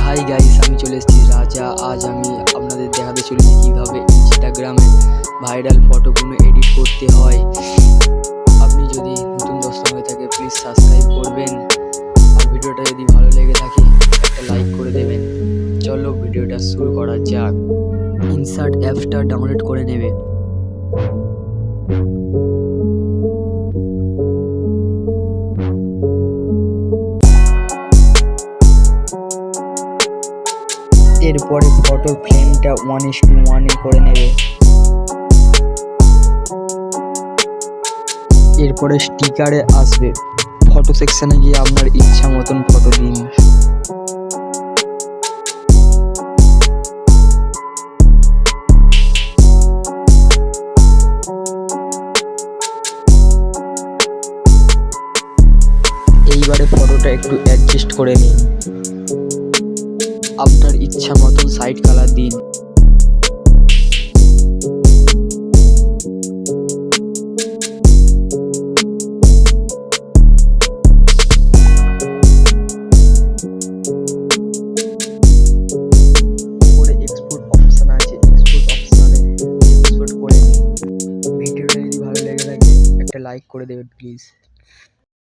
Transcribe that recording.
Hi guys, আমি চলে এসেছি রাজা। আজ আমি আপনাদের দেখাতে চলেছি কীভাবে ইনস্টাগ্রামে ভাইরাল ফটোগুলো এডিট করতে হয়। আপনি যদি নতুন দর্শক হয়ে থাকে প্লিজ সাবস্ক্রাইব করবেন, আর ভিডিওটা যদি ভালো লেগে থাকে একটা লাইক করে দেবেন। চলো ভিডিওটা শুরু করা যাক। ইনসার্ট অ্যাপসটা ডাউনলোড করে নেবে। এরপরে ফটোর ফ্রেমটা 1:1 করে নেবে। এরপরে স্টিকারে আসবে, ফটো সেকশনে গিয়ে আপনার ইচ্ছা মতন ফটো দিন। এইবারে ফটোটা একটু অ্যাডজাস্ট করে নিন, আপনার ইচ্ছা মতন সাইড কালার দিন। এক্সপোর্ট অপশন আছে, এক্সপোর্ট অপশনে এক্সপোর্ট করে নিন। ভিডিওটা যদি ভালো লেগে থাকে একটা লাইক করে দেবেন প্লিজ।